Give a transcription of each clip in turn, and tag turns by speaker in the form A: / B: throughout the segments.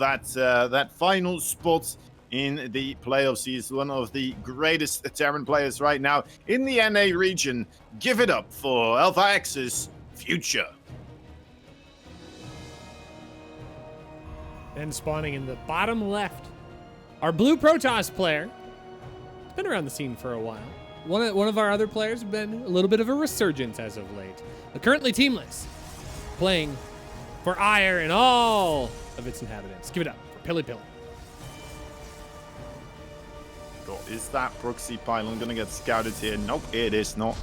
A: that that final spot in the playoffs. He is one of the greatest Terran players right now in the NA region. Give it up for Alpha X's future.
B: And spawning in the bottom left, our blue Protoss player. Been around the scene for a while. One of our other players have been a little bit of a resurgence as of late. But currently teamless, playing for Ire and all of its inhabitants. Give it up for PiLiPiLi.
A: Is that proxy pylon gonna get scouted here? Nope, it is not.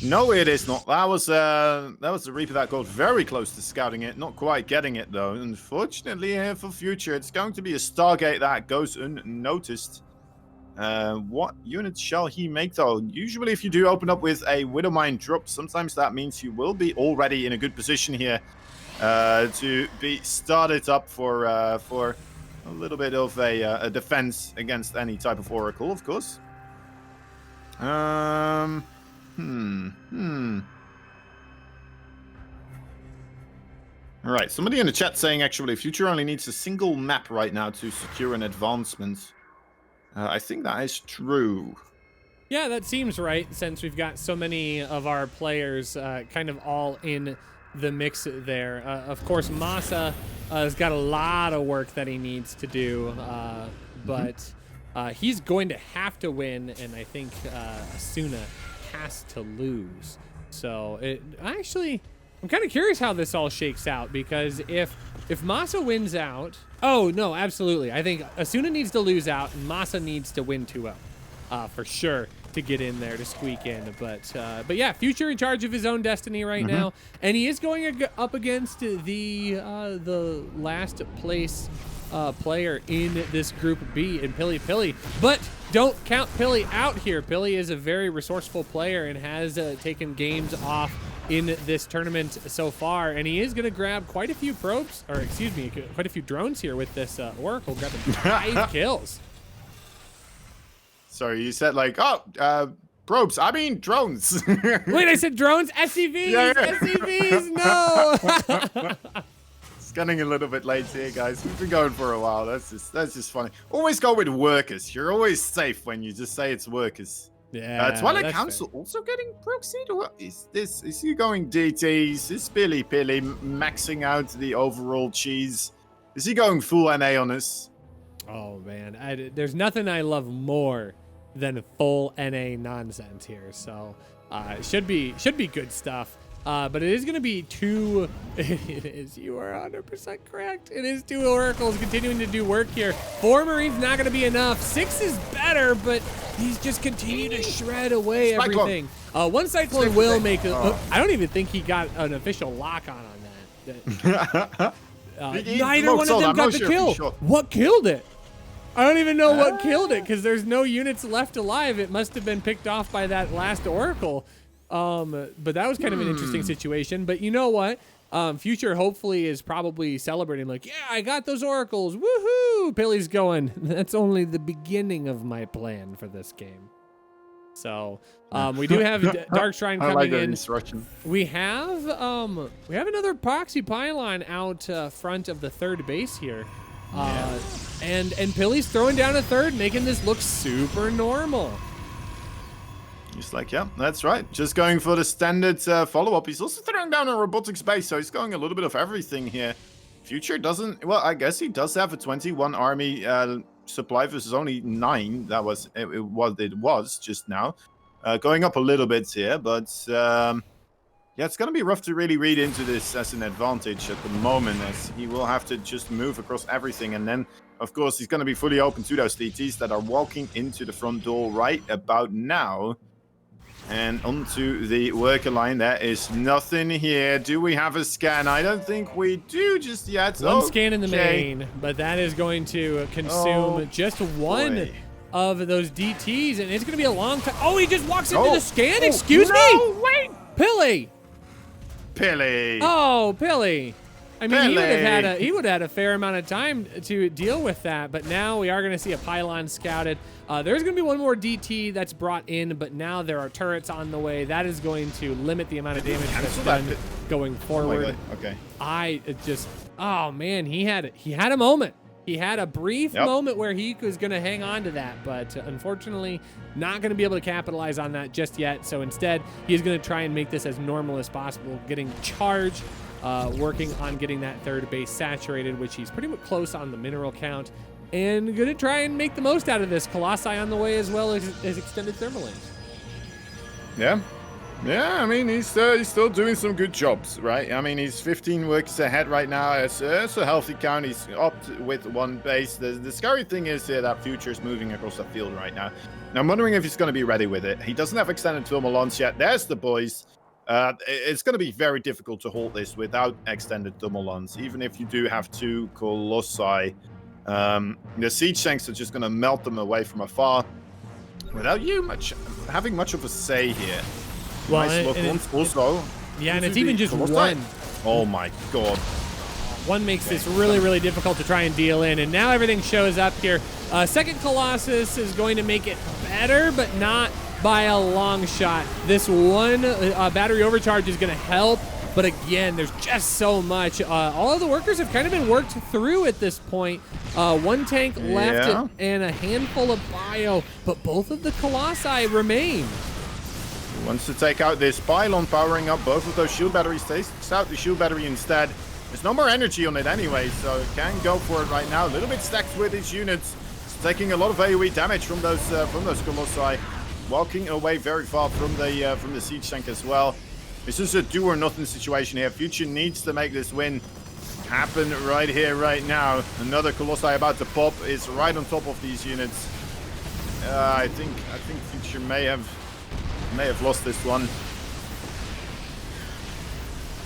A: No, it is not. That was the Reaper that got very close to scouting it, not quite getting it though. Unfortunately, here for future, it's going to be a Stargate that goes unnoticed. What units shall he make though? Usually, if you do open up with a Widowmine drop, sometimes that means you will be already in a good position here to be started up for a little bit of a defense against any type of Oracle, of course. All right, somebody in the chat saying actually Future only needs a single map right now to secure an advancement. I think that is true.
B: Yeah, that seems right, since we've got so many of our players kind of all in the mix there. Of course, Masa has got a lot of work that he needs to do, but he's going to have to win, and I think Asuna has to lose. So I'm kind of curious how this all shakes out, because if Masa wins out, oh no, absolutely, I think Asuna needs to lose out and Masa needs to win 2-0 for sure to get in there to squeak in. But yeah, Future in charge of his own destiny right now, and he is going up against the last place player in this group B in PiLiPiLi. But don't count Pili out here. Pili is a very resourceful player and has taken games off in this tournament so far, and he is going to grab quite a few probes, or excuse me, quite a few drones here with this Oracle, grabbing 5 kills.
A: Sorry, you said like, probes. I mean drones.
B: Wait, I said drones? SCVs! Yeah. SCVs, no!
A: It's getting a little bit late here, guys. We've been going for a while. That's just funny. Always go with workers. You're always safe when you just say it's workers.
B: Yeah,
A: Twilight Council fair. Also getting proxied? What is this? Is he going DTs? Is PiLiPiLi maxing out the overall cheese? Is he going full NA on us?
B: Oh man, there's nothing I love more than full NA nonsense here. So it should be good stuff. But it is going to be 2. It is. You are 100% correct. It is 2 Oracles continuing to do work here. 4 Marines not going to be enough. 6 is better, but he's just continue to shred away everything. One Cyclone will make. I don't even think he got an official lock on that. Neither one of them got the kill. What killed it? I don't even know what killed it, because there's no units left alive. It must have been picked off by that last Oracle. But that was kind of an interesting situation. But you know what? Future hopefully is probably celebrating like, yeah, I got those Oracles. Woohoo! Pili's going, that's only the beginning of my plan for this game. So we do have Dark Shrine coming in. We have another proxy pylon out front of the third base here. And Pili's throwing down a third, making this look super normal.
A: He's like, yeah, that's right. Just going for the standard follow-up. He's also throwing down a robotics base, so he's going a little bit of everything here. Future doesn't... Well, I guess he does have a 21 army supply versus only 9. That was... It was just now. Going up a little bit here, but... yeah, it's going to be rough to really read into this as an advantage at the moment, as he will have to just move across everything. And then, of course, he's going to be fully open to those DTs that are walking into the front door right about now. And onto the worker line. There is nothing here. Do we have a scan? I don't think we do just yet.
B: One scan in the main, but that is going to consume just one of those DTs, and it's going to be a long time. Oh, he just walks into the scan? Excuse me? Wait! Pili! Oh, Pili. I mean, he would have had a fair amount of time to deal with that, but now we are going to see a pylon scouted. There's going to be one more DT that's brought in, but now there are turrets on the way. That is going to limit the amount of damage that's done going forward.
A: Okay.
B: Oh man, he had a moment. He had a brief moment where he was going to hang on to that, but unfortunately not going to be able to capitalize on that just yet. So instead, he's going to try and make this as normal as possible, getting charged, working on getting that third base saturated, which he's pretty much close on the mineral count, and going to try and make the most out of this. Colossi on the way as well as extended thermal lanes.
A: Yeah. Yeah, I mean, he's still doing some good jobs, right? I mean, he's 15 workers ahead right now. It's a healthy count. He's up with one base. The scary thing is here that Future is moving across the field right now. Now, I'm wondering if he's going to be ready with it. He doesn't have extended thermal launch yet. There's the boys. It's going to be very difficult to hold this without extended thermal launch, even if you do have 2 Colossi. The siege tanks are just going to melt them away from afar without you having much of a say here.
B: Well,
A: nice look also.
B: Yeah, and it's even just
A: Colossi.
B: one.
A: Oh my god.
B: One makes this really, really difficult to try and deal in, and now everything shows up here. Second Colossus is going to make it better, but not by a long shot. This one battery overcharge is going to help, but again, there's just so much. All of the workers have kind of been worked through at this point. One tank left and a handful of bio, but both of the Colossi remain.
A: Wants to take out this pylon, powering up both of those shield batteries. Takes out the shield battery instead. There's no more energy on it anyway, so it can go for it right now. A little bit stacked with his units. It's taking a lot of AoE damage from those Colossi. Walking away very far from the siege tank as well. This is a do or nothing situation here. Future needs to make this win happen right here, right now. Another Colossi about to pop is right on top of these units. I think Future may have lost this one.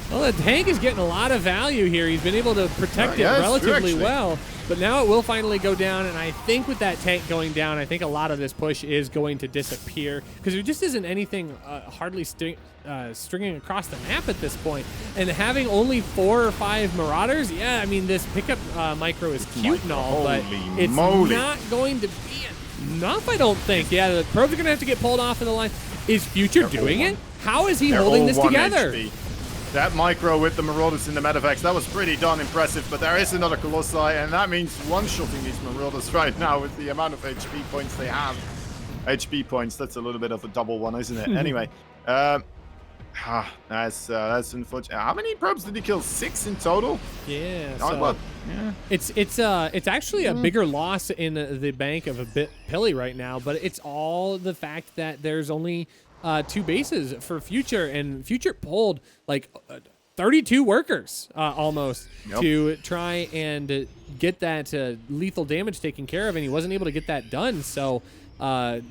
B: Well, the tank is getting a lot of value here. He's been able to protect it relatively well, but now it will finally go down, and I think with that tank going down, I think a lot of this push is going to disappear because there just isn't anything hardly stringing across the map at this point. And having only 4 or 5 Marauders, yeah, I mean, this pickup micro is cute and all, but it's not going to be enough, I don't think. Yeah, the probes are going to have to get pulled off of the line. Is Future doing it? How is he holding this together? HP.
A: That micro with the Marauders in the Medivacs, that was pretty darn impressive, but there is another Colossi, and that means one-shotting these Marauders right now with the amount of HP points they have. HP points, that's a little bit of a double one, isn't it? Anyway, that's unfortunate. How many probes did he kill? 6 in total?
B: Yeah.
A: So,
B: it's actually a bigger loss in the bank of PiLiPiLi right now, but it's all the fact that there's only 2 bases for Future, and Future pulled like 32 workers almost to try and get that lethal damage taken care of, and he wasn't able to get that done. So I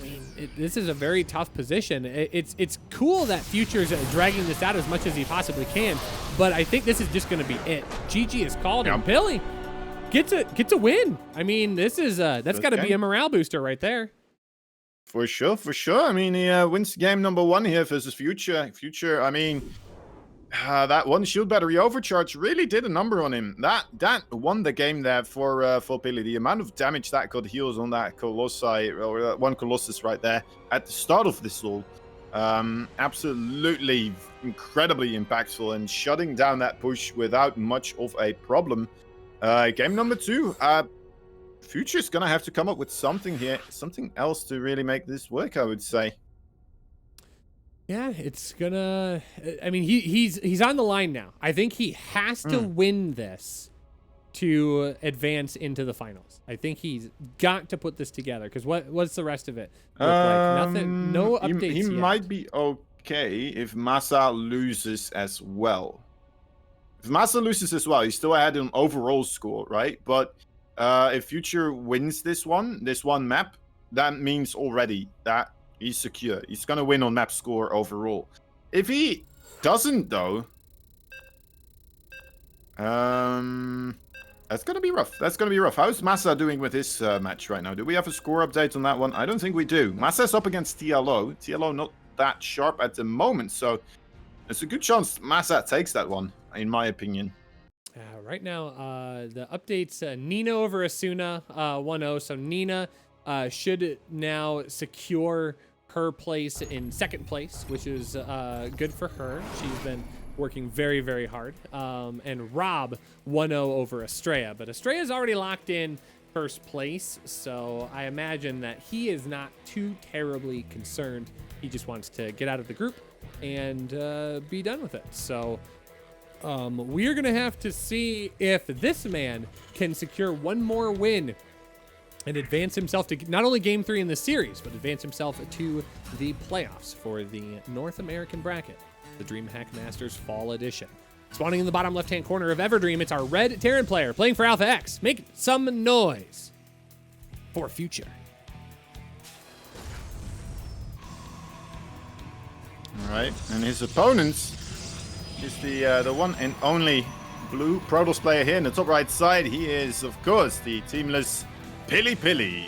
B: mean, this is a very tough position. It's cool that Future's dragging this out as much as he possibly can, but I think this is just going to be it. GG is called, and PiLiPiLi gets a win. I mean, this is that's got to be a morale booster right there.
A: For sure, for sure. I mean, he wins game number 1 here versus Future. Future, I mean, that one shield battery overcharge really did a number on him. That won the game there for PiLiPiLi. The amount of damage that got healed on that Colossi, or that one Colossus right there at the start of this all, absolutely incredibly impactful and shutting down that push without much of a problem. Game number 2. Future's gonna have to come up with something here, something else to really make this work, I would say.
B: Yeah, it's gonna. I mean, he's on the line now. I think he has to win this to advance into the finals. I think he's got to put this together, because what's the rest of it look like? Nothing. No updates.
A: He might be okay if Massa loses as well. If Massa loses as well, he's still ahead in overall score, right? But if Future wins this one map, that means already that he's secure. He's going to win on map score overall. If he doesn't, though, that's going to be rough. That's going to be rough. How's Massa doing with this match right now? Do we have a score update on that one? I don't think we do. Massa's up against TLO. TLO not that sharp at the moment, so there's a good chance Massa takes that one, in my opinion.
B: Right now, the updates, Nina over Asuna 1-0. So Nina should now secure her place in second place, which is good for her. She's been working very, very hard. And Rob 1-0 over Estrella. But Estrella's already locked in first place, so I imagine that he is not too terribly concerned. He just wants to get out of the group and be done with it. So we are going to have to see if this man can secure one more win and advance himself to not only Game 3 in the series, but advance himself to the playoffs for the North American bracket, the DreamHack Masters Fall Edition. Spawning in the bottom left-hand corner of Everdream, it's our red Terran player playing for Alpha X. Make some noise for Future.
A: All right, and his opponent is the one and only blue Protoss player here in the top right side. He is, of course, the teamless PiLiPiLi,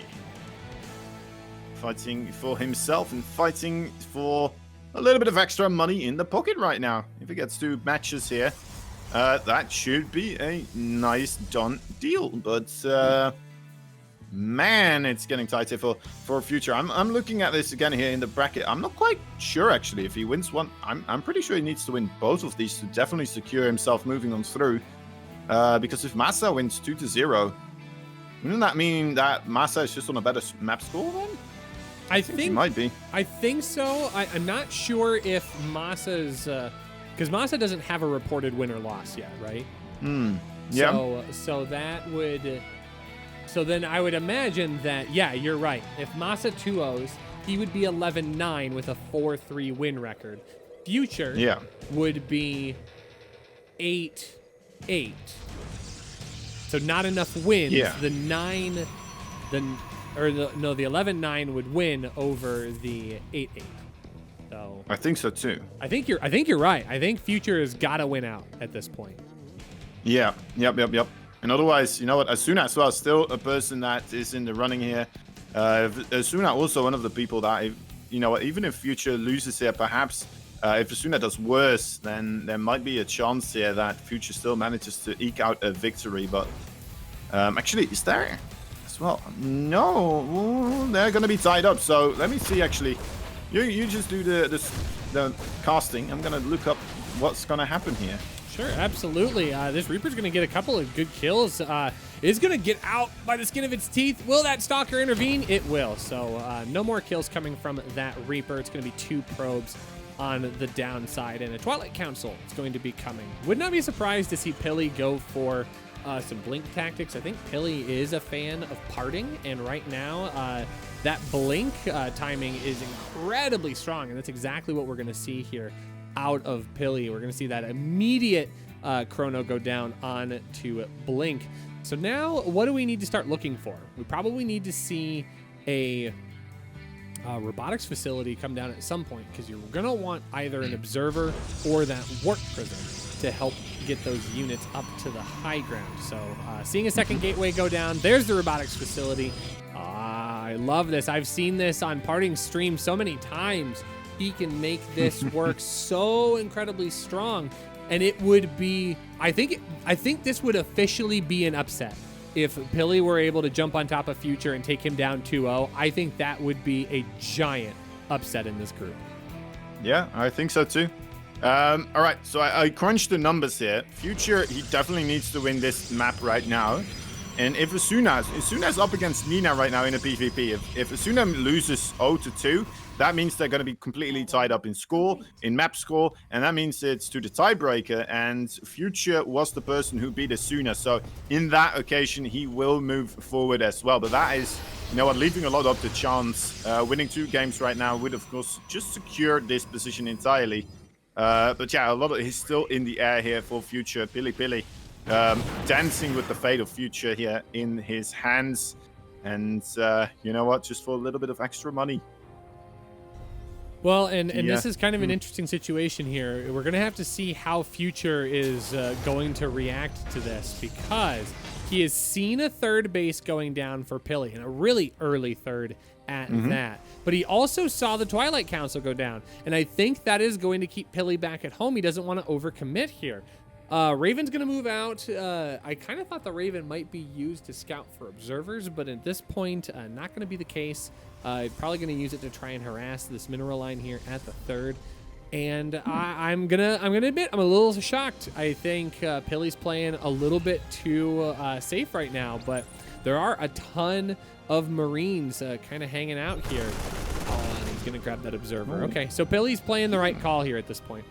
A: fighting for himself and fighting for a little bit of extra money in the pocket right now. If he gets 2 matches here, that should be a nice done deal. But man, it's getting tight here for Future. I'm looking at this again here in the bracket. I'm not quite sure actually if he wins one. I'm pretty sure he needs to win both of these to definitely secure himself moving on through. Because if Massa wins 2-0, wouldn't that mean that Massa is just on a better map score then?
B: I think he
A: might be.
B: I think so. I'm not sure if Massa's because Massa doesn't have a reported win or loss yet, right?
A: Yeah.
B: So that would. So then I would imagine that, yeah, you're right. If Massa 2-0s, he would be 11-9 with a 4-3 win record. Future would be 8-8. So not enough wins.
A: Yeah.
B: The 11-9 would win over the 8-8. So
A: I think so too.
B: I think you're right. I think Future has got to win out at this point.
A: Yeah. Yep. And otherwise, you know what? Asuna as well, still a person that is in the running here. Asuna also one of the people that, you know, even if Future loses here, perhaps if Asuna does worse, then there might be a chance here that Future still manages to eke out a victory. But actually, is there as well? No, they're going to be tied up. So let me see. Actually, you just do the casting. I'm going to look up what's going to happen here.
B: Sure, absolutely. This Reaper's going to get a couple of good kills. Is going to get out by the skin of its teeth. Will that Stalker intervene? It will. So no more kills coming from that Reaper. It's going to be 2 probes on the downside, and a Twilight Council is going to be coming. Would not be surprised to see Pili go for some blink tactics. I think Pili is a fan of parting, and right now that blink timing is incredibly strong, and that's exactly what we're going to see here out of Pili. We're going to see that immediate chrono go down on to blink. So now what do we need to start looking for? We probably need to see a robotics facility come down at some point, because you're going to want either an observer or that warp prism to help get those units up to the high ground. So seeing a second gateway go down, there's the robotics facility. I love this. I've seen this on Parting's stream so many times. He can make this work so incredibly strong, and it would be, I think this would officially be an upset if Pili were able to jump on top of Future and take him down 2-0. I think that would be a giant upset in this group.
A: Yeah, I think so too. All right, so I crunched the numbers here. Future, he definitely needs to win this map right now. And if Asuna's up against Nina right now in a PvP, if Asuna loses 0-2, that means they're going to be completely tied up in score, in map score, and that means it's to the tiebreaker, and Future was the person who beat Asuna, so in that occasion, he will move forward as well. But that is, you know what, leaving a lot up to chance. Winning 2 games right now would, of course, just secure this position entirely. But yeah, a lot of he's still in the air here for Future. PiLiPiLi dancing with the fate of Future here in his hands. And you know what, just for a little bit of extra money.
B: Well, and this is kind of an interesting situation here. We're going to have to see how Future is going to react to this, because he has seen a third base going down for Pili, and a really early third at that. But he also saw the Twilight Council go down, and I think that is going to keep Pili back at home. He doesn't want to overcommit here. Raven's going to move out. I kind of thought the Raven might be used to scout for observers, but at this point, not going to be the case. Probably going to use it to try and harass this mineral line here at the third. And I'm gonna admit I'm a little shocked. I think PiLiPiLi's playing a little bit too safe right now, but there are a ton of Marines kind of hanging out here. Oh, and he's gonna grab that observer. Okay, so PiLiPiLi's playing the right call here at this point.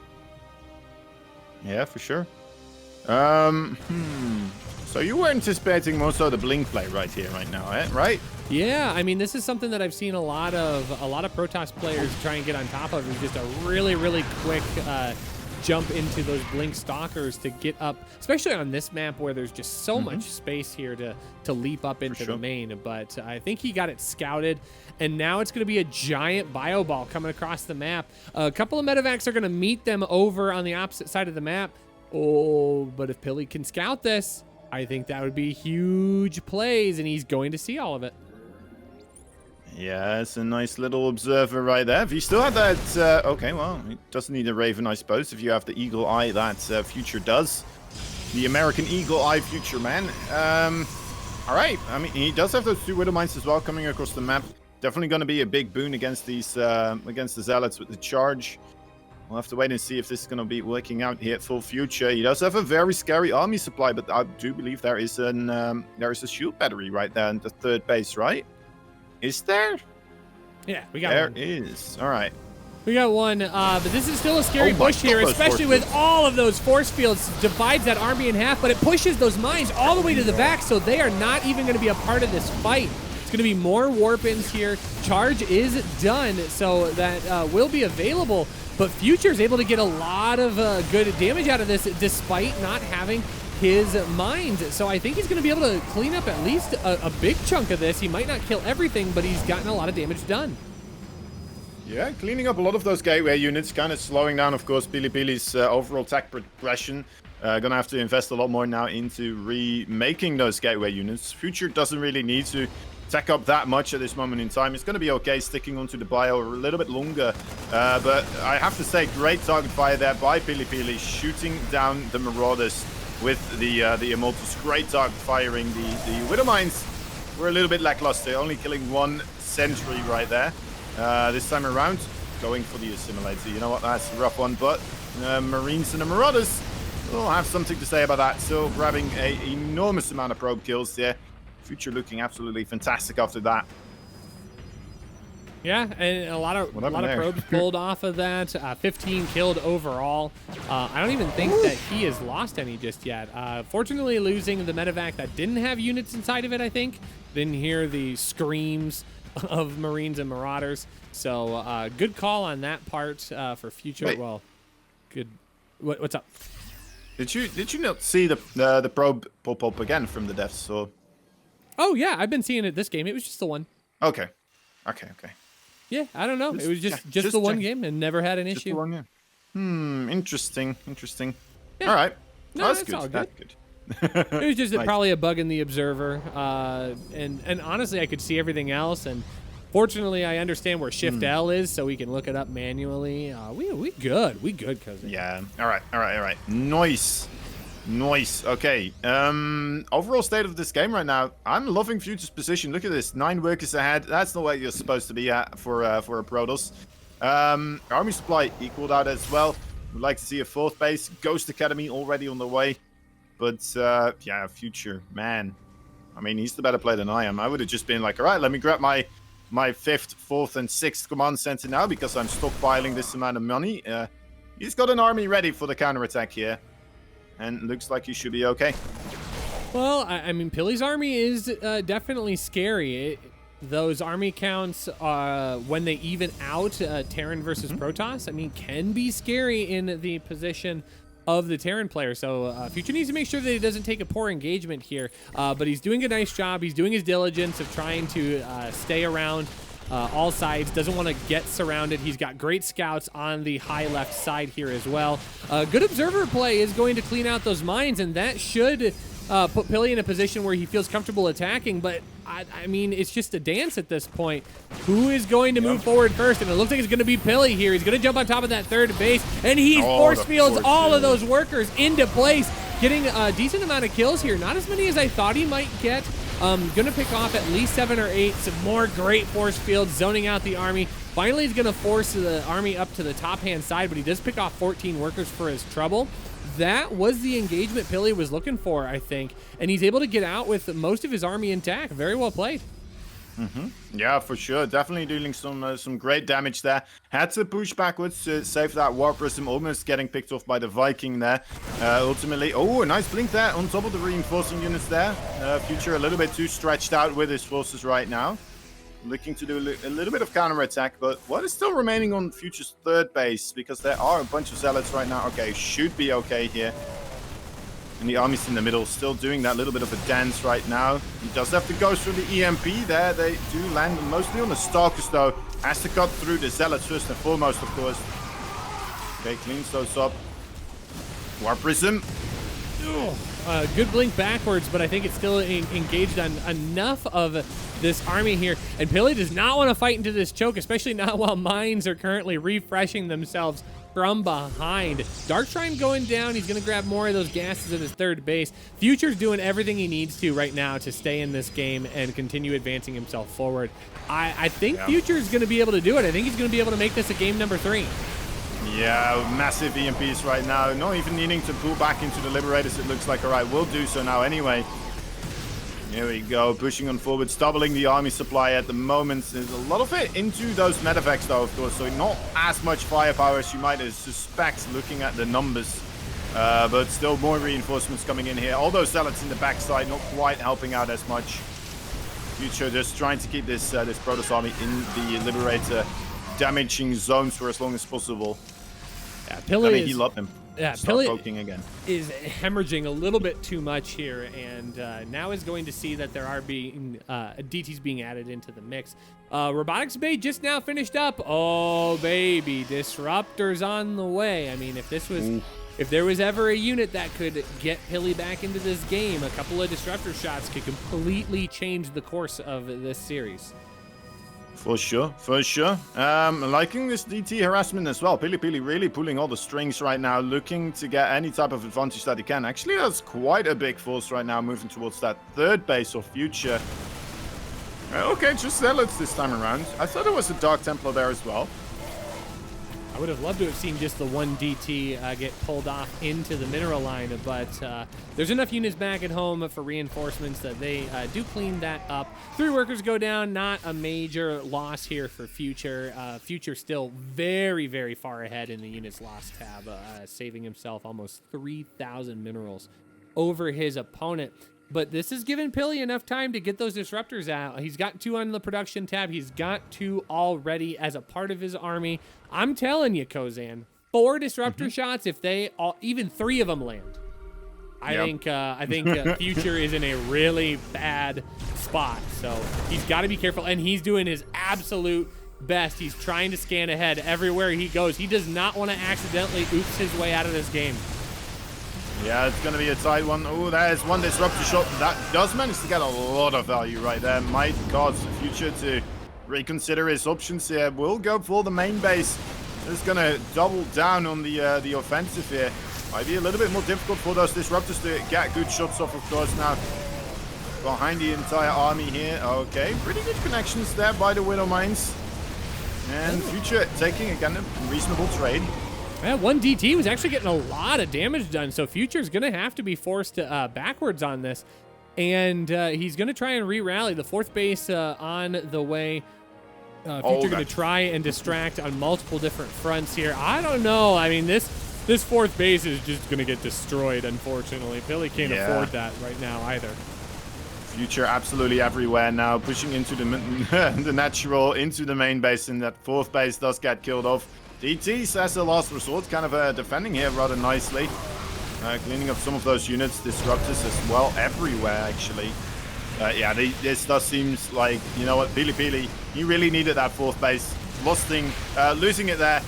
A: Yeah, for sure. So you were anticipating most of the blink play right here, right now, right?
B: Yeah, I mean, this is something that I've seen a lot of Protoss players try and get on top of, is just a really quick jump into those blink stalkers to get up, especially on this map where there's just so much space here to leap up into the main. But I think he got it scouted, and now it's going to be a giant bio ball coming across the map. A couple of medevacs are going to meet them over on the opposite side of the map. Oh, but if PiLiPiLi can scout this, I think that would be huge plays, and he's going to see all of it.
A: Yeah, it's a nice little observer right there. If you still have that, okay, well, it doesn't need a Raven, I suppose, if you have the Eagle Eye that Future does. The American Eagle Eye Future, man. All right, I mean, he does have those 2 Widow Mines as well coming across the map. Definitely going to be a big boon against these, against the Zealots with the charge. We'll have to wait and see if this is going to be working out here for Future. He does have a very scary army supply, but I do believe there is a shield battery right there in the 3rd base, right? Is there?
B: Yeah, we got one.
A: There is. All right.
B: We got one, but this is still a scary push here, especially with all of those force fields. Divides that army in half, but it pushes those mines all the way to the back, so they are not even going to be a part of this fight. It's going to be more warp-ins here. Charge is done, so that will be available. But Future's able to get a lot of good damage out of this despite not having his mines. So I think he's going to be able to clean up at least a big chunk of this. He might not kill everything, but he's gotten a lot of damage done.
A: Yeah, cleaning up a lot of those gateway units, kind of slowing down, of course, PiLiPiLi's overall tech progression. Gonna have to invest a lot more now into remaking those gateway units. Future doesn't really need to tech up that much at this moment in time. It's going to be okay sticking onto the bio a little bit longer. But I have to say, great target fire there by PiLiPiLi, shooting down the Marauders with the Immortals. Great target firing. The Widow Mines were a little bit lackluster, only killing 1 sentry right there. This time around, going for the assimilator. You know what, that's a rough one, but Marines and the Marauders will have something to say about that. Still grabbing an enormous amount of probe kills there. Future looking absolutely fantastic after that.
B: Yeah, and a lot of probes pulled off of that. 15 killed overall. I don't even think that he has lost any just yet. Fortunately, losing the medevac that didn't have units inside of it, I think. Didn't hear the screams of Marines and Marauders. So good call on that part for Future.
A: Wait.
B: Well, good. What's up?
A: Did you not see the probe pop up again from the deaths? Or?
B: Oh yeah, I've been seeing it this game. It was just the one.
A: Okay.
B: Yeah, I don't know. It was just the one game and never had an issue.
A: The one, yeah. Interesting.
B: Yeah.
A: All right.
B: No,
A: that's
B: it's
A: good.
B: all good.
A: That's good.
B: It was just
A: Nice.
B: probably a bug in the observer, and honestly, I could see everything else. And fortunately, I understand where Shift L is, so we can look it up manually. We good, cousin.
A: Yeah. All right. Nice. Okay. Overall state of this game right now, I'm loving Future's position. Look at this, 9 workers ahead. That's the way you're supposed to be at for a Protoss. Army supply equaled out as well. Would like to see a 4th base. Ghost Academy already on the way. But yeah, Future, man. I mean, he's the better player than I am. I would have just been like, all right, let me grab my 5th, 4th, and 6th command center now because I'm stockpiling this amount of money. He's got an army ready for the counterattack here. And looks like he should be okay.
B: Well, I mean, PiLiPiLi's army is definitely scary. Those army counts, when they even out Terran versus Protoss, I mean, can be scary in the position of the Terran player. So Future needs to make sure that he doesn't take a poor engagement here. But he's doing a nice job. He's doing his diligence of trying to stay around all sides. Doesn't want to get surrounded. He's got great scouts on the high left side here as well. Good observer play is going to clean out those mines, and that should put PiLiPiLi in a position where he feels comfortable attacking. But I mean, it's just a dance at this point. Who is going to move forward first? And it looks like it's going to be PiLiPiLi here. He's going to jump on top of that 3rd base, and he force fields all of those workers into place, getting a decent amount of kills here. Not as many as I thought he might get. Gonna pick off at least 7 or 8, some more great force fields, zoning out the army. Finally, he's gonna force the army up to the top-hand side, but he does pick off 14 workers for his trouble. That was the engagement Pili was looking for, I think, and he's able to get out with most of his army intact. Very well played.
A: Yeah, for sure. Definitely dealing some great damage there. Had to push backwards to save that War Prism, almost getting picked off by the Viking there. Ultimately, oh, a nice blink there on top of the reinforcing units there. Future a little bit too stretched out with his forces right now. Looking to do a little bit of counter-attack, but what is still remaining on Future's third base? Because there are a bunch of zealots right now. Okay, should be okay here. And the army's in the middle, still doing that little bit of a dance right now. He does have to go through the EMP there. They do land mostly on the Stalkers, though. Has to cut through the Zealots first and foremost, of course. Okay, cleans those up. War Prism.
B: Good blink backwards, but I think it's still engaged on enough of this army here. And PiLi does not want to fight into this choke, especially not while mines are currently refreshing themselves from behind. Dark Shrine going down. He's going to grab more of those gases at his third base. Future's doing everything he needs to right now to stay in this game and continue advancing himself forward. I think Future's going to be able to do it. I think he's going to be able to make this a game number 3.
A: Yeah, massive EMPs right now. Not even needing to pull back into the Liberators, it looks like. All right, we'll do so now anyway. Here we go, pushing on forwards, doubling the army supply at the moment. There's a lot of it into those medevacs, though, of course, so not as much firepower as you might suspect looking at the numbers. But still more reinforcements coming in here. All those zealots in the backside not quite helping out as much. Future just trying to keep this this Protoss army in the Liberator damaging zones for as long as possible.
B: Yeah, PiLi
A: heal up him.
B: Yeah,
A: PiLi again
B: is hemorrhaging a little bit too much here, and now is going to see that there are being DTs being added into the mix. Robotics Bay just now finished up. Oh baby, disruptors on the way. I mean, if there was ever a unit that could get PiLi back into this game, a couple of disruptor shots could completely change the course of this series.
A: For sure, for sure. Liking this DT harassment as well. PiLiPiLi really pulling all the strings right now, looking to get any type of advantage that he can. Actually, that's quite a big force right now, moving towards that third base of Future. Okay, just Zealots this time around. I thought there was a Dark Templar there as well.
B: I would have loved to have seen just the one DT get pulled off into the mineral line, but there's enough units back at home for reinforcements that they do clean that up. 3 workers go down, not a major loss here for Future. Future still very, very far ahead in the units lost tab, saving himself almost 3,000 minerals over his opponent. But this has given PiLi enough time to get those disruptors out. He's got 2 on the production tab. He's got 2 already as a part of his army. I'm telling you, Kozan, 4 disruptor shots, if they all, even 3 of them land, I think Future is in a really bad spot. So he's got to be careful, and he's doing his absolute best. He's trying to scan ahead everywhere he goes. He does not want to accidentally oops his way out of this game.
A: Yeah, it's going to be a tight one. Oh, there's one disruptor shot. That does manage to get a lot of value right there. Might cause the Future to reconsider his options here. Will go for the main base. Just going to double down on the offensive here. Might be a little bit more difficult for those disruptors to get good shots off, of course, now. Behind the entire army here. Okay, pretty good connections there by the Widow Mines. And Future taking, again, a reasonable trade.
B: Yeah, one DT was actually getting a lot of damage done, so Future's going to have to be forced backwards on this. And he's going to try and re-rally. The 4th base on the way. Future going to try and distract on multiple different fronts here. I don't know. I mean, this 4th base is just going to get destroyed, unfortunately. PiLi can't afford that right now either.
A: Future absolutely everywhere now, pushing into the natural, into the main base, and that 4th base does get killed off. DTs as a last resort, kind of defending here rather nicely. Cleaning up some of those units, disruptors as well, everywhere actually. Yeah, this does seems like, you know what, PiLiPiLi, he really needed that 4th base. Losing it there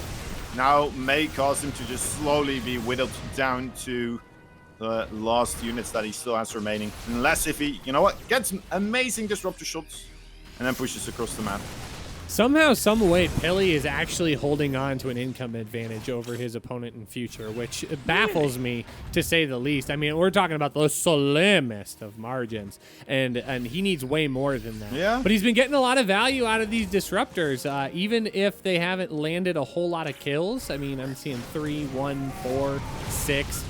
A: now may cause him to just slowly be whittled down to the last units that he still has remaining. Unless if he, you know what, gets amazing disruptor shots and then pushes across the map.
B: Somehow, some way, Pili is actually holding on to an income advantage over his opponent in future, which baffles me to say the least. I mean, we're talking about the slimmest of margins, and he needs way more than that.
A: Yeah. But
B: he's been getting a lot of value out of these disruptors, even if they haven't landed a whole lot of kills. I mean, I'm seeing 3, 1, 4, 6.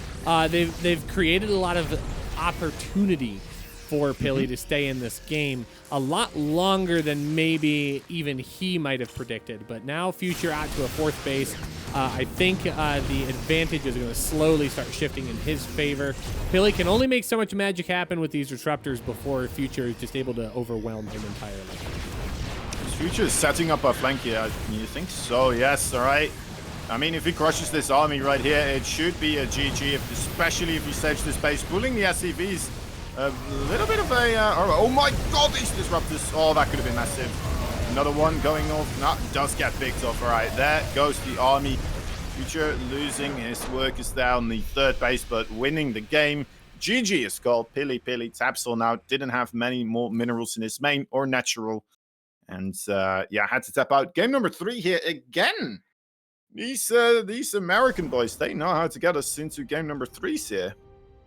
B: They've created a lot of opportunity for Pili to stay in this game a lot longer than maybe even he might have predicted. But now Future out to a 4th base. I think the advantage is going to slowly start shifting in his favor. Pili can only make so much magic happen with these disruptors before Future is just able to overwhelm him entirely.
A: Future is setting up a flank here. You think so? Yes, all right. I mean, if he crushes this army right here, it should be a GG, especially if he saves this base, pulling the SCVs. A little bit of a... oh my god, these disruptors. Oh, that could have been massive. Another one going off. No, does get picked off. All right, there goes the army. Future losing his workers down the 3rd base, but winning the game. GG is called. PiLiPiLi. Tapsol now didn't have many more minerals in his main or natural. And yeah, had to tap out. Game number 3 here again. These American boys, they know how to get us into game number 3s here.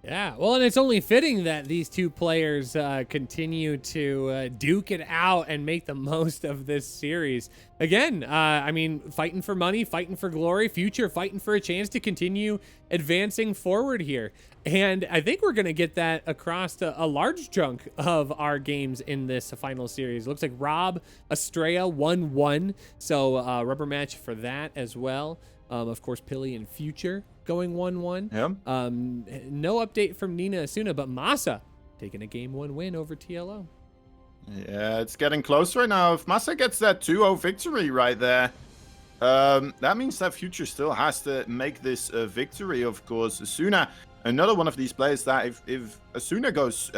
B: Yeah, well, and it's only fitting that these two players continue to duke it out and make the most of this series. Again, I mean, fighting for money, fighting for glory, Future fighting for a chance to continue advancing forward here. And I think we're going to get that across a large chunk of our games in this final series. Looks like Rob, Estrella 1-1, so rubber match for that as well. Of course, Pili and Future going 1-1.
A: Yeah.
B: No update from Nina Asuna, but Masa taking a game 1 win over TLO.
A: Yeah, it's getting close right now. If Masa gets that 2-0 victory right there, that means that Future still has to make this a victory, of course. Asuna, another one of these players that if Asuna goes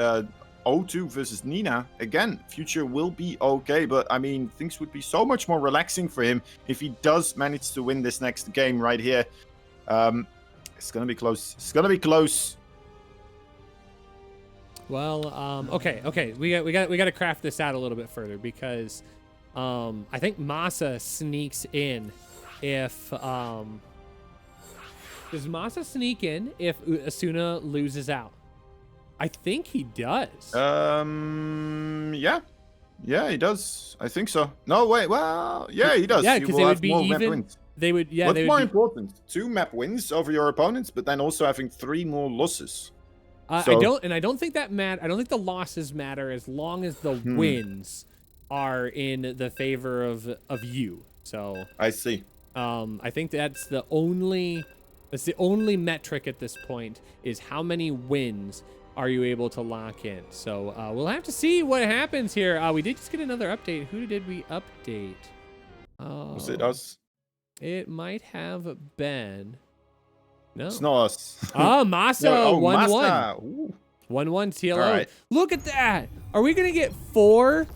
A: 0-2 versus Nina, again, Future will be okay, but I mean, things would be so much more relaxing for him if he does manage to win this next game right here. It's gonna be close. It's gonna be close.
B: Well, okay, we got to craft this out a little bit further because I think Masa sneaks in if does Masa sneak in if Asuna loses out? I think he does.
A: Yeah, he does. I think so. No, wait. Well, yeah, he does.
B: Yeah, because they would be even. They would, yeah.
A: What's more important? 2 map wins over your opponents, but then also having 3 more losses.
B: I don't think that I don't think the losses matter as long as the wins are in the favor of you. So
A: I see.
B: I think that's the only metric at this point is how many wins are you able to lock in. So we'll have to see what happens here. We did just get another update. Who did we update?
A: Was it us?
B: It might have been. No.
A: It's not us.
B: Oh, Masa,
A: no,
B: 1-1. 1-1 TLO.
A: Right.
B: Look at that. Are we going to get 4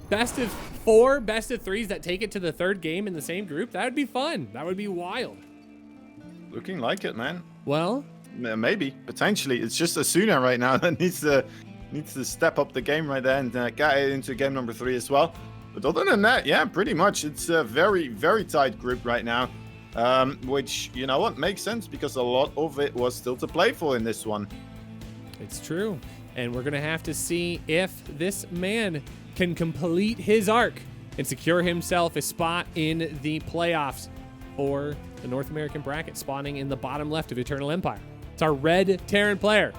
B: best of 3s that take it to the 3rd game in the same group? That would be fun. That would be wild.
A: Looking like it, man.
B: Well,
A: maybe, potentially. It's just Asuna right now that needs to step up the game right there and get it into game number 3 as well. But other than that, yeah, pretty much. It's a very, very tight group right now. Which, you know what, makes sense because a lot of it was still to play for in this one.
B: It's true. And we're going to have to see if this man can complete his arc and secure himself a spot in the playoffs for the North American bracket, spawning in the bottom left of Eternal Empire. It's our red Terran player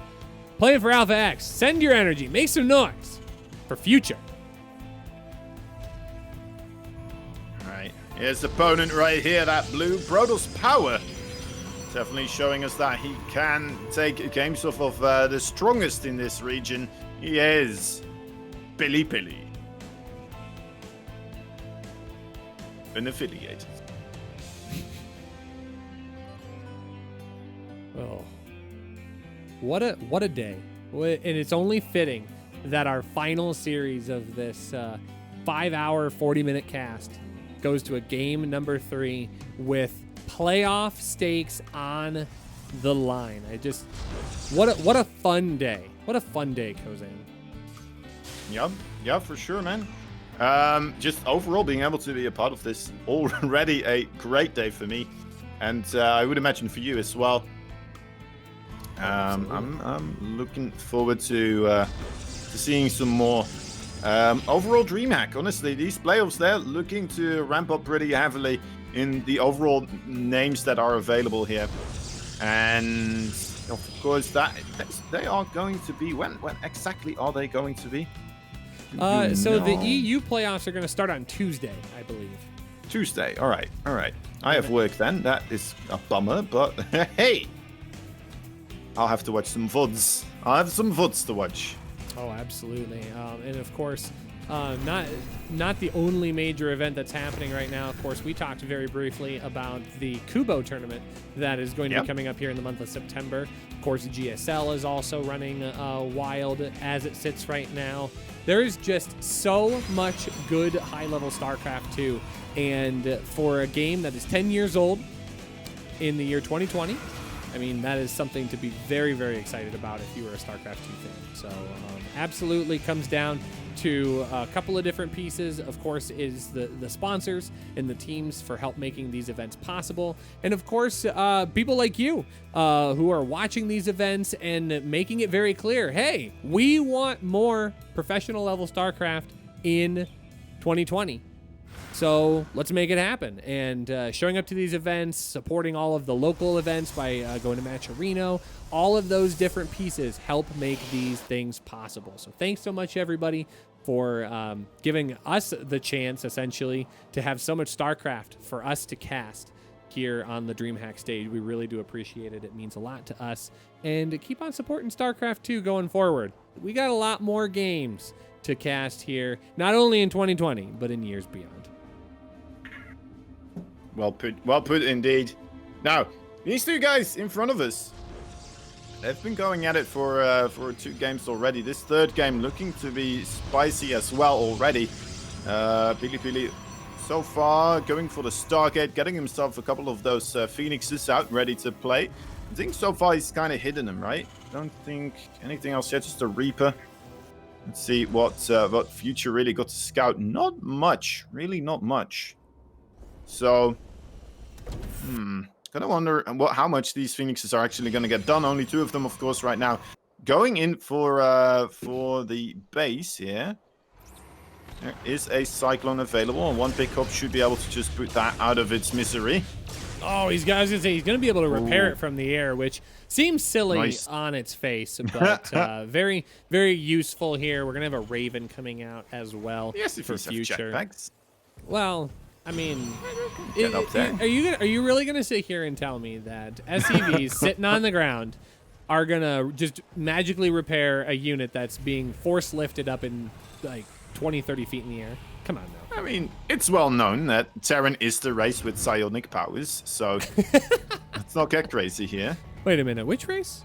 B: playing for Alpha X. Send your energy. Make some noise for Future.
A: His opponent right here, that blue Protoss Power. Definitely showing us that he can take games off of the strongest in this region. He is PiLiPiLi. Unaffiliated.
B: Oh. What a day. And it's only fitting that our final series of this 5-hour, 40-minute cast goes to a game number 3 with playoff stakes on the line. What a fun day. What a fun day, Kozan.
A: Yeah, for sure, man. Just overall being able to be a part of this, already a great day for me, and I would imagine for you as well. I'm looking forward to seeing some more. Overall DreamHack, honestly, these playoffs, they're looking to ramp up pretty heavily in the overall names that are available here. And of course, they are going to be, when exactly are they going to be?
B: So the EU playoffs are going to start on Tuesday, I believe.
A: Tuesday, all right. I have work then, that is a bummer, but hey! I'll have to watch some VODs. I'll have some VODs to watch.
B: Oh, absolutely. And of course, not the only major event that's happening right now. Of course, we talked very briefly about the Kubo tournament that is going to be coming up here in the month of September. Of course, GSL is also running wild as it sits right now. There is just so much good high-level StarCraft 2. And for a game that is 10 years old in the year 2020, I mean, that is something to be very, very excited about if you were a StarCraft 2 fan. So absolutely comes down to a couple of different pieces. Of course, is the sponsors and the teams for help making these events possible. And of course, people like you who are watching these events and making it very clear, hey, we want more professional level StarCraft in 2020. So let's make it happen. And showing up to these events, supporting all of the local events by going to Match Arena, all of those different pieces help make these things possible. So thanks so much, everybody, for giving us the chance, essentially, to have so much StarCraft for us to cast here on the DreamHack stage. We really do appreciate it. It means a lot to us. And keep on supporting StarCraft 2 going forward. We got a lot more games to cast here, not only in 2020, but in years beyond.
A: Well put indeed. Now, these two guys in front of us, they've been going at it for 2 games already. This third game looking to be spicy as well already. PiLiPiLi so far going for the Stargate, getting himself a couple of those Phoenixes out, ready to play. I think so far he's kind of hidden them, right? Don't think anything else yet, just a Reaper. Let's see what Future really got to scout. Not much, really not much. So, gonna wonder how much these Phoenixes are actually gonna get done. Only 2 of them, of course, right now. Going in for the base here. There is a Cyclone available, and 1 pickup should be able to just put that out of its misery.
B: Oh, I was gonna say he's gonna be able to repair it from the air, which seems silly on its face, but very, very useful here. We're gonna have a Raven coming out as well for Future. Well, I mean, are you really gonna sit here and tell me that SCVs sitting on the ground are gonna just magically repair a unit that's being force lifted up in like 20, 30 feet in the air? Come on now.
A: I mean, it's well known that Terran is the race with psionic powers, so let's not get crazy here.
B: Wait a minute, which race?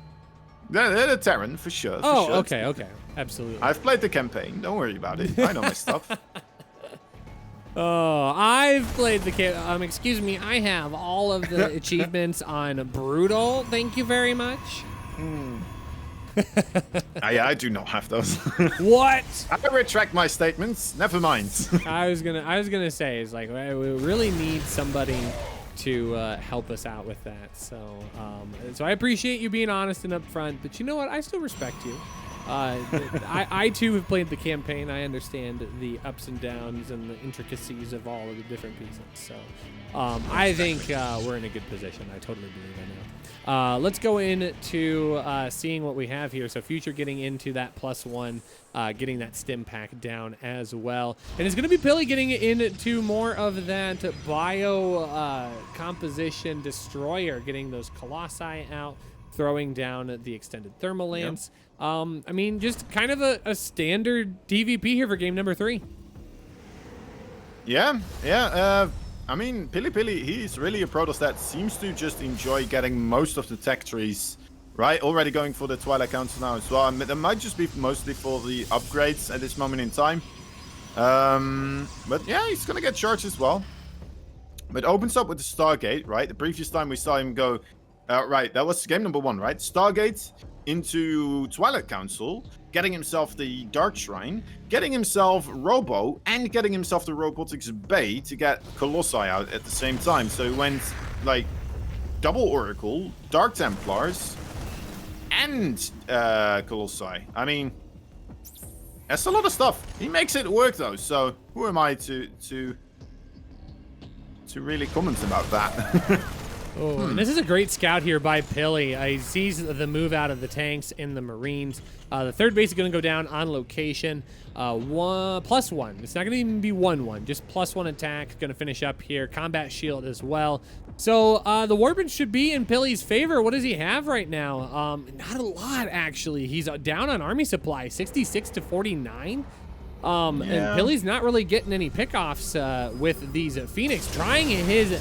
A: They're the Terran for sure.
B: Oh, okay, absolutely.
A: I've played the campaign. Don't worry about it. I know my stuff.
B: Oh, I've played the excuse me, I have all of the achievements on Brutal. Thank you very much.
A: I do not have those.
B: What?
A: I retract my statements. Never mind.
B: I was gonna say, it's like we really need somebody to help us out with that. So I appreciate you being honest and upfront, but you know what? I still respect you. I too have played the campaign. I understand the ups and downs and the intricacies of all of the different pieces. So I think we're in a good position. I totally believe I know. Let's go into seeing what we have here. So Future getting into that +1, getting that stim pack down as well. And it's going to be Pili getting into more of that bio composition destroyer, getting those Colossi out, throwing down the extended thermal lance. Yep. I mean, just kind of a standard DVP here for game number 3.
A: Yeah. I mean, PiLiPiLi, he's really a Protoss that seems to just enjoy getting most of the tech trees, right? Already going for the Twilight Council now as well. I mean, that might just be mostly for the upgrades at this moment in time. But yeah, he's going to get charged as well. But opens up with the Stargate, right? The previous time we saw him go... right, that was game number 1, right? Stargate, into Twilight Council, getting himself the Dark Shrine, getting himself Robo, and getting himself the Robotics Bay to get Colossi out at the same time. So he went like double Oracle, Dark Templars, and Colossi. I mean, that's a lot of stuff. He makes it work though, so who am I to really comment about that?
B: Oh, and this is a great scout here by PiLi. He sees the move out of the tanks and the Marines. The third base is going to go down on location. +1. It's not going to even be 1/1. Just +1 attack. Going to finish up here. Combat shield as well. So the Warband should be in PiLi's favor. What does he have right now? Not a lot, actually. He's down on army supply, 66 to 49. And PiLi's not really getting any pickoffs with these Phoenix, trying his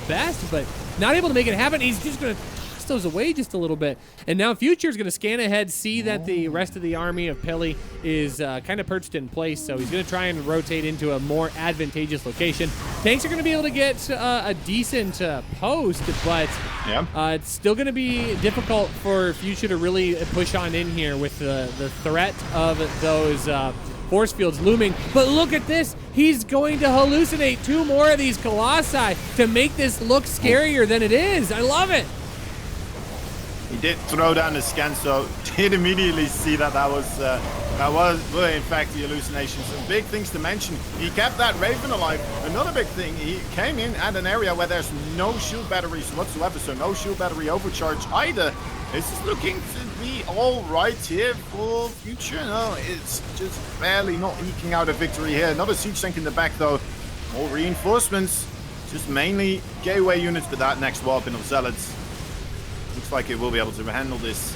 B: best, but not able to make it happen. He's just going to toss those away just a little bit. And now Future's going to scan ahead, see that the rest of the army of PiLi is kind of perched in place, so he's going to try and rotate into a more advantageous location. Tanks are going to be able to get a decent post, but it's still going to be difficult for Future to really push on in here with the threat of those force fields looming. But look at this. He's going to hallucinate 2 more of these Colossi to make this look scarier than it is. I love it.
A: He did throw down the scan, so did immediately see that was in fact the hallucination. Some big things to mention. He kept that Raven alive. Another big thing, he came in at an area where there's no shield batteries whatsoever, so no shield battery overcharge either. This is looking to be all right here for Future. No, it's just barely not eking out a victory here. Another siege tank in the back, though. More reinforcements. Just mainly gateway units with that next warp in of Zealots. Looks like it will be able to handle this.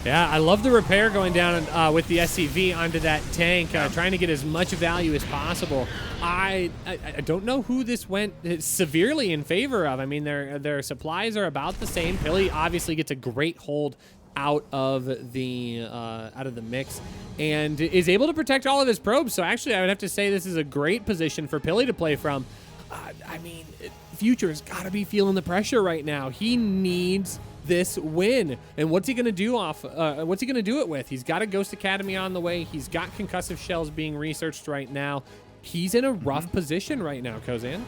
B: Yeah, I love the repair going down with the SCV onto that tank, trying to get as much value as possible. I don't know who this went severely in favor of. I mean, their supplies are about the same. PiLi obviously gets a great hold out of the mix and is able to protect all of his probes. So actually, I would have to say this is a great position for PiLi to play from. I mean, Future's got to be feeling the pressure right now. He needs this win, and what's he gonna do what's he gonna do it with? He's got a Ghost Academy on the way. He's got concussive shells being researched right now. He's in a rough position right now, Kozan.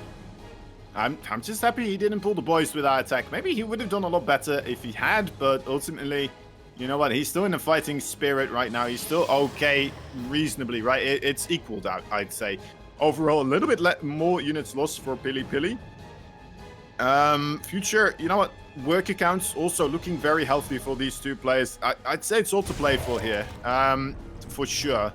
A: I'm just happy he didn't pull the boys with our attack. Maybe he would have done a lot better if he had, but ultimately, you know what? He's still in a fighting spirit right now. He's still okay, reasonably, right? It's equaled out, I'd say. Overall, a little bit more units lost for PiLiPiLi. Future, you know what? Work accounts also looking very healthy for these two players. I'd say it's all to play for here, for sure.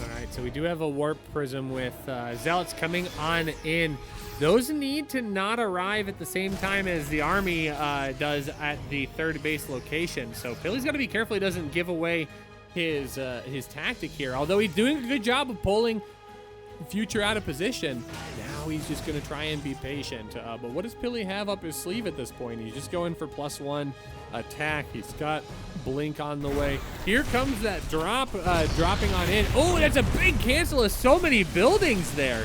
B: All right, so we do have a Warp Prism with Zealots coming on in. Those need to not arrive at the same time as the army does at the third base location. So PiLi's got to be careful he doesn't give away his tactic here. Although he's doing a good job of pulling Future out of position, now he's just going to try and be patient. But what does PiLi have up his sleeve at this point? He's just going for +1 attack. He's got Blink on the way. Here comes that drop, dropping on in. Oh, that's a big cancel of so many buildings there.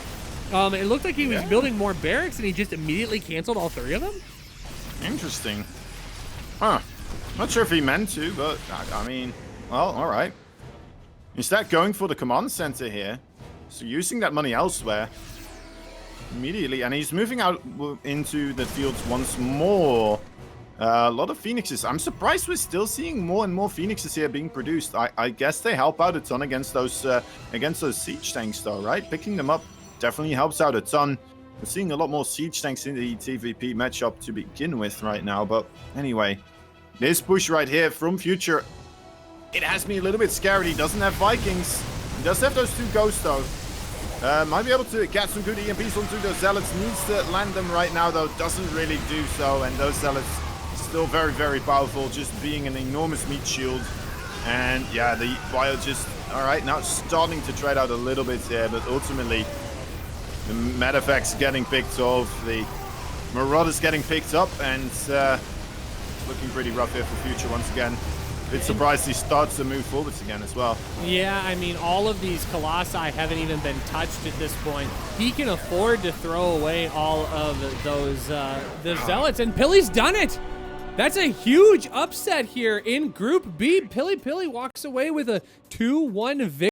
B: It looked like he was building more barracks, and he just immediately canceled all 3 of them.
A: Interesting. Huh. Not sure if he meant to, but I mean, well, all right. Instead, going for the command center here. So using that money elsewhere immediately, and he's moving out into the fields once more. A lot of Phoenixes. I'm surprised we're still seeing more and more Phoenixes here being produced. I guess they help out a ton against those siege tanks, though, right? Picking them up definitely helps out a ton. We're seeing a lot more siege tanks in the TVP matchup to begin with right now, but anyway, this push right here from Future, it has me a little bit scared. He doesn't have Vikings. He does have those 2 ghosts, though. Might be able to get some good EMPs onto those Zealots. Needs to land them right now, though. Doesn't really do so. And those Zealots still very, very powerful. Just being an enormous meat shield. And yeah, the Bio just, all right, now it's starting to trade out a little bit here. But ultimately, the Medevac's getting picked off. The Marauders getting picked up. And looking pretty rough here for Future once again. bit surprised he starts to move forwards again as well.
B: Yeah, I mean, all of these Colossi haven't even been touched at this point. He can afford to throw away all of those the Zealots, and PiLi's done it. That's a huge upset here in Group B. PiLiPiLi walks away with a 2-1 victory.